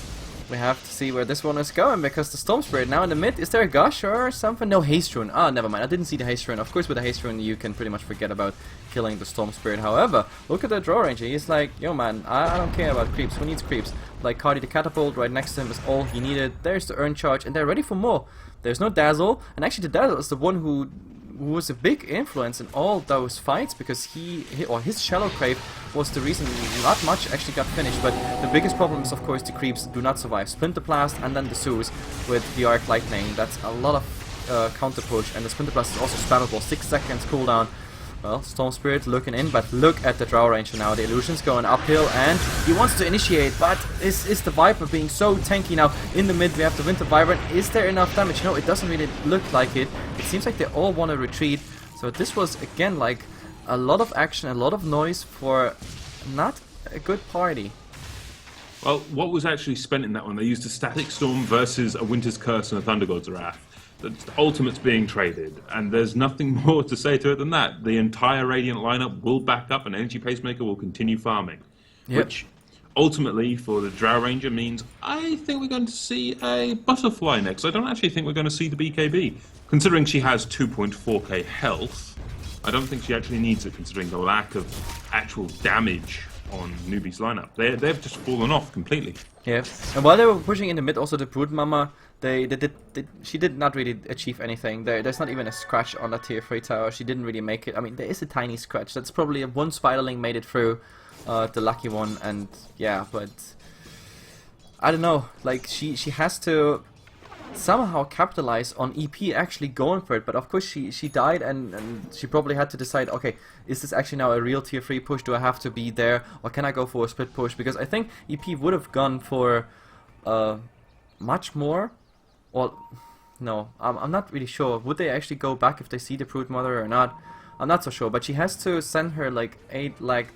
we have to see where this one is going, because the Storm Spirit now in the mid. Is there a Gush or something? No, Haste Rune. Ah, never mind. I didn't see the Haste Rune. Of course, with the Haste Rune, you can pretty much forget about killing the Storm Spirit. However, look at the Drow Ranger. He's like, yo, man, I don't care about creeps. Who needs creeps? Like, Cardi the Catapult right next to him is all he needed. There's the Urn Charge, and they're ready for more. There's no Dazzle, and actually the Dazzle is the one who was a big influence in all those fights, because his Shallow Crave was the reason not much actually got finished. But the biggest problem is, of course, the creeps do not survive. Splinter Blast and then the Zeus with the Arc Lightning. That's a lot of counter push, and the Splinter Blast is also spammable. 6 seconds cooldown. Well, Storm Spirit looking in, but look at the Drow Ranger now. The illusion's going uphill, and he wants to initiate, but is the Viper being so tanky now? In the mid, we have the Winter Vibrant. Is there enough damage? No, it doesn't really look like it. It seems like they all want to retreat. So this was, again, like a lot of action, a lot of noise for not a good party. Well, what was actually spent in that one? They used a Static Storm versus a Winter's Curse and a Thunder God's Wrath. The ultimate's being traded, and there's nothing more to say to it than that. The entire Radiant lineup will back up, and Energy Pacemaker will continue farming. Yep. Which, ultimately, for the Drow Ranger means I think we're going to see a Butterfly next. I don't actually think we're going to see the BKB. Considering she has 2.4k health, I don't think she actually needs it, considering the lack of actual damage on Newbee's lineup. They've just fallen off completely. Yeah, and while they were pushing in the mid, also the Brood Mama, she did not really achieve anything. There's not even a scratch on that tier 3 tower. She didn't really make it. I mean, there is a tiny scratch. That's probably one Spiderling made it through, the lucky one, and yeah, but I don't know. Like she has to somehow capitalize on EP actually going for it. But of course she died, and she probably had to decide, okay, is this actually now a real tier 3 push? Do I have to be there, or can I go for a split push? Because I think EP would have gone for much more. Well, no, I'm not really sure. Would they actually go back if they see the Brood Mother or not? I'm not so sure, but she has to send her like 8 like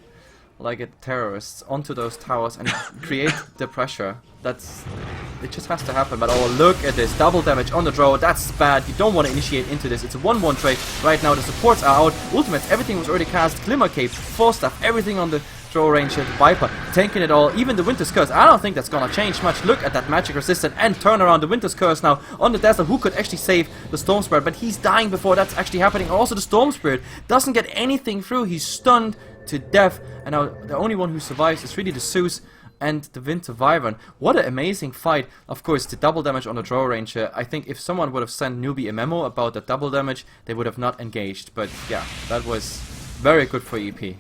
terrorists onto those towers and create the pressure. It just has to happen. But oh, look at this double damage on the draw. That's bad. You don't want to initiate into this. It's a 1-1 trade right now. The supports are out. Ultimates, everything was already cast. Glimmer Cape, Force Staff, everything on the draw range. Viper tanking it all. Even the Winter's Curse. I don't think that's gonna change much. Look at that magic resistant and turn around. The Winter's Curse now on the Dazzler, who could actually save the Storm Spirit, but he's dying before that's actually happening. Also, the Storm Spirit doesn't get anything through. He's stunned to death, and now the only one who survives is really the Zeus and the Winter Wyvern. What an amazing fight. Of course, the double damage on the draw ranger. I think if someone would have sent Newbee a memo about the double damage, they would have not engaged. But yeah, that was very good for EP.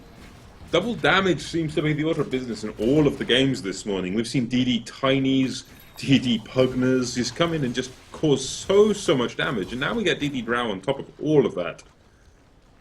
Double damage seems to be the order of business in all of the games this morning. We've seen DD Tinies, DD Pugners just come in and just cause so much damage, and now we get DD Drow on top of all of that.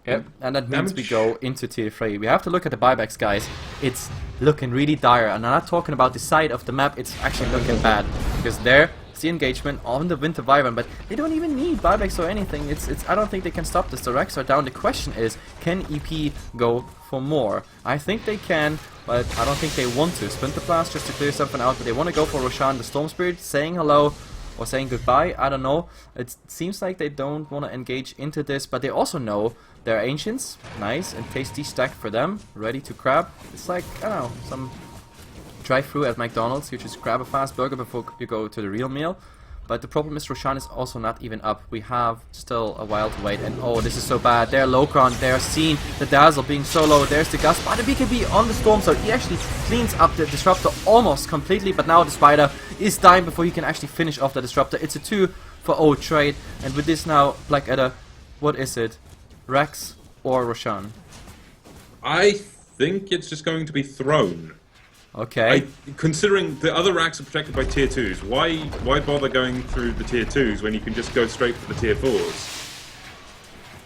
Yep, and that means we go into tier 3. We have to look at the buybacks, guys. It's looking really dire, and I'm not talking about the side of the map, it's actually looking bad. Because there's the engagement on the Winter Wyvern, but they don't even need buybacks or anything. I don't think they can stop this. The Rex are down. The question is, can EP go for more? I think they can, but I don't think they want to. Splinter Blast just to clear something out, but they want to go for Roshan, the Storm Spirit, saying hello or saying goodbye. I don't know. It seems like they don't want to engage into this, but they also know they're Ancients. Nice and tasty stack for them, ready to grab. It's like, I don't know, some drive-through at McDonald's. You just grab a fast burger before you go to the real meal. But the problem is Roshan is also not even up. We have still a while to wait, and oh, this is so bad. They're low ground, they're seen, the Dazzle being so low, there's the Gust, but the BKB on the Storm, so he actually cleans up the Disruptor almost completely, but now the Spider is dying before he can actually finish off the Disruptor. It's a 2-for-0 trade, and with this now, Blackadder, what is it? Rex or Roshan? I think it's just going to be thrown. Okay. Considering the other racks are protected by tier 2s, why bother going through the tier 2s when you can just go straight for the tier 4s?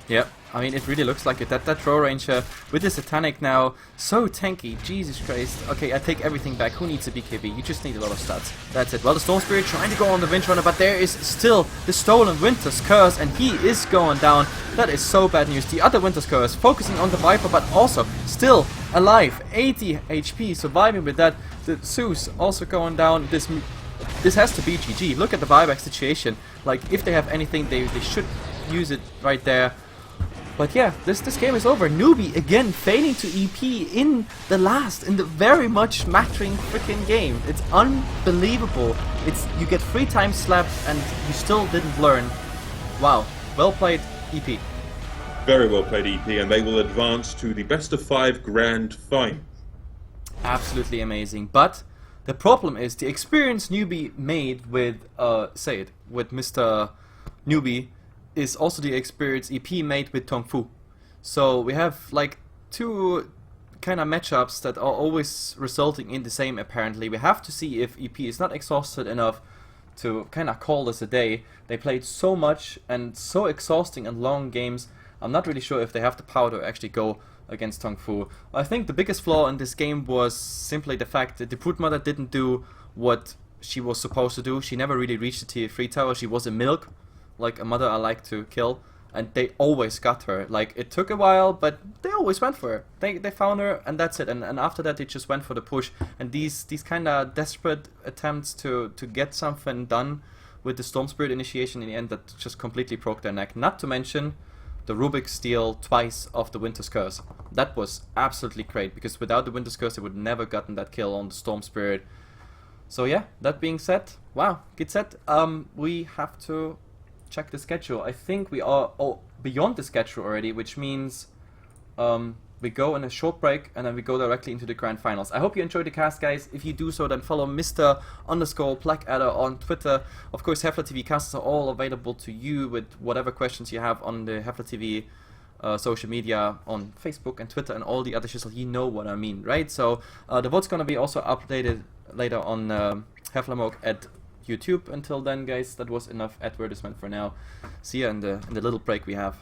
Yep, I mean, it really looks like it. That Draw Ranger with the Satanic now, so tanky, Jesus Christ. Okay, I take everything back. Who needs a BKB? You just need a lot of stats. That's it. Well, the Storm Spirit trying to go on the Windrunner, but there is still the stolen Winter's Curse, and he is going down. That is so bad news. The other Winter's Curse focusing on the Viper, but also still alive. 80 HP, surviving with that. The Zeus also going down. This has to be GG. Look at the buyback situation. Like, if they have anything, they should use it right there. But yeah, this game is over. Newbee again failing to EP in the very much mattering freaking game. It's unbelievable. You get 3 times slapped and you still didn't learn. Wow, well played, EP. Very well played, EP, and they will advance to the best of 5 grand final. Absolutely amazing. But the problem is the experience Newbee made with with Mr. Newbee is also the experience EP made with Tong Fu. So we have like 2 kind of matchups that are always resulting in the same apparently. We have to see if EP is not exhausted enough to kind of call this a day. They played so much and so exhausting and long games. I'm not really sure if they have the power to actually go against Tong Fu. I think the biggest flaw in this game was simply the fact that the Brood Mother didn't do what she was supposed to do. She never really reached the tier 3 tower. She was a milk, like a mother I like to kill, and they always got her. Like, it took a while, but they always went for her. They found her, and that's it. And after that, they just went for the push. And these kind of desperate attempts to get something done with the Storm Spirit initiation in the end, that just completely broke their neck. Not to mention the Rubik's steal twice of the Winter's Curse. That was absolutely great, because without the Winter's Curse, they would never gotten that kill on the Storm Spirit. So yeah, that being said, wow, good set. We have to check the schedule. I think we are beyond the schedule already, which means we go on a short break and then we go directly into the grand finals. I hope you enjoyed the cast, guys. If you do so, then follow Mr_Blackadder on Twitter. Of course, HeflaTV casts are all available to you with whatever questions you have on the HeflaTV social media on Facebook and Twitter and all the other shizzle. You know what I mean, right? So the vote's gonna be also updated later on Heflamoke at YouTube. Until then, guys, that was enough advertisement for now. See ya in the little break we have.